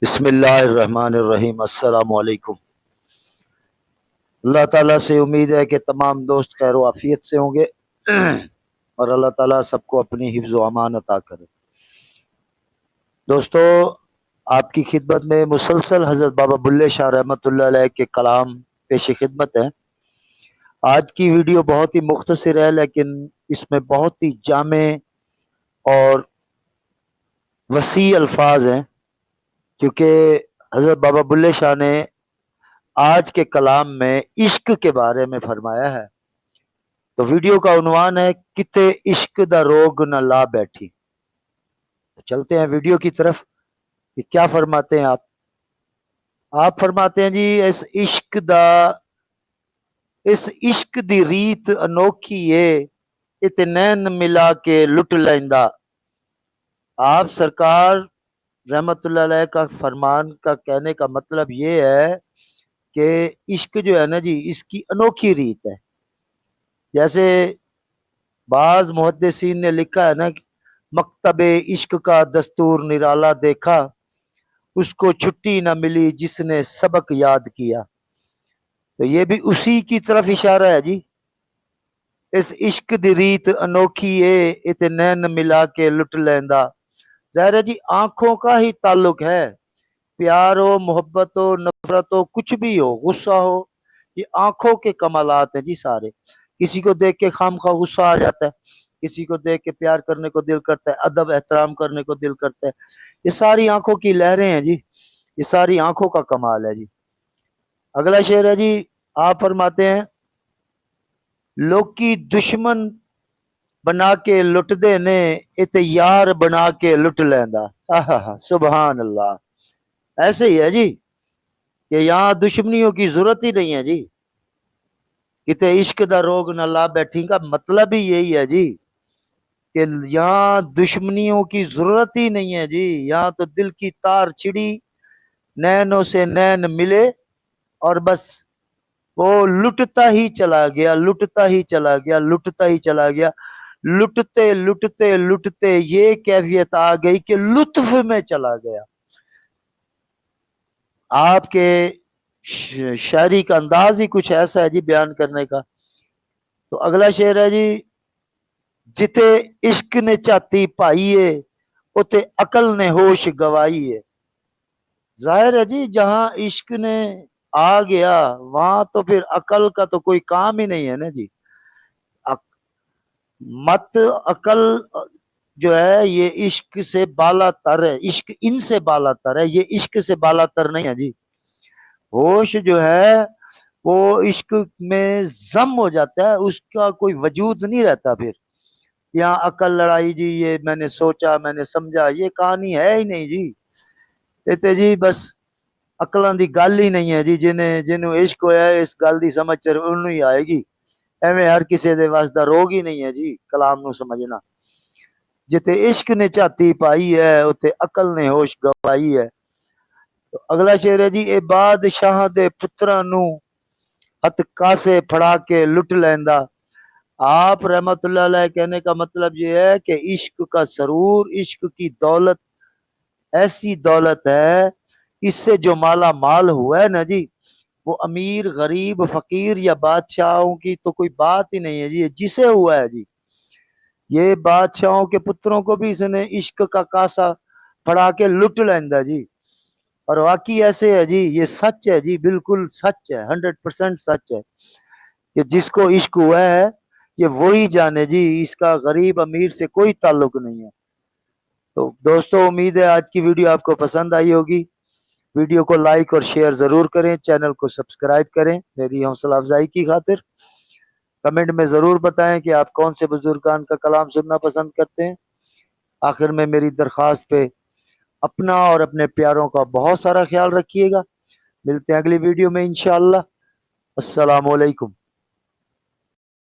بسم اللہ الرحمن الرحیم۔ السلام علیکم۔ اللہ تعالیٰ سے امید ہے کہ تمام دوست خیر و عافیت سے ہوں گے اور اللہ تعالیٰ سب کو اپنی حفظ و امان عطا کرے۔ دوستو، آپ کی خدمت میں مسلسل حضرت بابا بلے شاہ رحمۃ اللہ علیہ کے کلام پیش خدمت ہے۔ آج کی ویڈیو بہت ہی مختصر ہے، لیکن اس میں بہت ہی جامع اور وسیع الفاظ ہیں، کیونکہ حضرت بابا بلے شاہ نے آج کے کلام میں عشق کے بارے میں فرمایا ہے۔ تو ویڈیو کا عنوان ہے کتے عشق دا روگ نہ لا بیٹھی۔ تو چلتے ہیں ویڈیو کی طرف کہ کیا فرماتے ہیں آپ فرماتے ہیں جی، اس عشق دی ریت انوکھی ہے، اتنین ملا کے لٹ لیندا۔ آپ سرکار رحمت اللہ علیہ کا فرمان کا کہنے کا مطلب یہ ہے کہ عشق جو ہے نا جی، اس کی انوکھی ریت ہے۔ جیسے بعض محدثین نے لکھا ہے نا، مکتب عشق کا دستور نرالا دیکھا، اس کو چھٹی نہ ملی جس نے سبق یاد کیا۔ تو یہ بھی اسی کی طرف اشارہ ہے جی۔ اس عشق دی ریت انوکھی ہے، اتنین ملا کے لٹ لیندا۔ ظاہر ہے جی، آنکھوں کا ہی تعلق ہے۔ پیار ہو، محبت ہو، نفرت ہو، کچھ بھی ہو، غصہ ہو، یہ آنکھوں کے کمالات ہیں جی سارے۔ کسی کو دیکھ کے خام خواہ غصہ آ جاتا ہے، کسی کو دیکھ کے پیار کرنے کو دل کرتا ہے، ادب احترام کرنے کو دل کرتا ہے۔ یہ ساری آنکھوں کی لہریں ہیں جی، یہ ساری آنکھوں کا کمال ہے جی۔ اگلا شعر ہے جی، آپ فرماتے ہیں، لوکی دشمن بنا کے لٹ دے نے، ات یار بنا کے لٹ لیندا۔ سبحان اللہ۔ ایسے ہی ہے جی کہ یہاں دشمنیوں کی ضرورت ہی نہیں ہے جی۔ کتے عشق دا روگ نہ لا بیٹھی کا مطلب ہی یہی ہے جی کہ یہاں دشمنیوں کی ضرورت ہی نہیں ہے جی۔ یہاں تو دل کی تار چھڑی، نینوں سے نین ملے، اور بس وہ لٹتا ہی چلا گیا، لٹتا ہی چلا گیا، لٹتا ہی چلا گیا۔ لٹتے لٹتے لٹتے یہ کیفیت آ گئی کہ لطف میں چلا گیا۔ آپ کے شاعری کا انداز ہی کچھ ایسا ہے جی بیان کرنے کا۔ تو اگلا شعر ہے جی، جتے عشق نے چاتی پائیے، اتے عقل نے ہوش گوائی ہے۔ ظاہر ہے جی، جہاں عشق نے آ گیا وہاں تو پھر عقل کا تو کوئی کام ہی نہیں ہے نا جی۔ مت عقل جو ہے یہ عشق سے بالا تر ہے، عشق ان سے بالا تر ہے، یہ عشق سے بالا تر نہیں ہے جی۔ ہوش جو ہے وہ عشق میں ضم ہو جاتا ہے، اس کا کوئی وجود نہیں رہتا پھر۔ یہاں عقل لڑائی جی، یہ میں نے سوچا، میں نے سمجھا، یہ کہانی ہے ہی نہیں جی۔ کہتے جی بس عقلاں دی گل ہی نہیں ہے جی، جنوں عشق ہویا ہے اس گل دی سمجھ صرف انہوں ہی آئے گی۔ ایویں ہر کسی دے واسطے روگ ہی نہیں ہے جی کلام نو سمجھنا۔ جتے عشق نے چاتی پائی ہے، اتے عقل نے ہوش گوائی ہے۔ تو اگلا شعر ہے جی، اے بادشاہ دے پتراں نو ہتھ کاسے پھڑا کے لٹ لیندا۔ آپ رحمت اللہ علیہ کہنے کا مطلب یہ ہے کہ عشق کا سرور، عشق کی دولت ایسی دولت ہے، اس سے جو مالا مال ہوا ہے نا جی، وہ امیر غریب فقیر یا بادشاہوں کی تو کوئی بات ہی نہیں ہے جی، جسے ہوا ہے جی۔ یہ بادشاہوں کے پتروں کو بھی اس نے عشق کا کاسا پڑا کے لٹ لیندا جی۔ اور واقعی ایسے ہے جی، یہ سچ ہے جی، بالکل سچ ہے، 100% سچ ہے کہ جس کو عشق ہوا ہے یہ وہی جانے جی، اس کا غریب امیر سے کوئی تعلق نہیں ہے۔ تو دوستو، امید ہے آج کی ویڈیو آپ کو پسند آئی ہوگی۔ ویڈیو کو لائک اور شیئر ضرور کریں، چینل کو سبسکرائب کریں میری حوصلہ افزائی کی خاطر۔ کمنٹ میں ضرور بتائیں کہ آپ کون سے بزرگان کا کلام سننا پسند کرتے ہیں۔ آخر میں میری درخواست پہ اپنا اور اپنے پیاروں کا بہت سارا خیال رکھیے گا۔ ملتے ہیں اگلی ویڈیو میں انشاءاللہ۔ السلام علیکم۔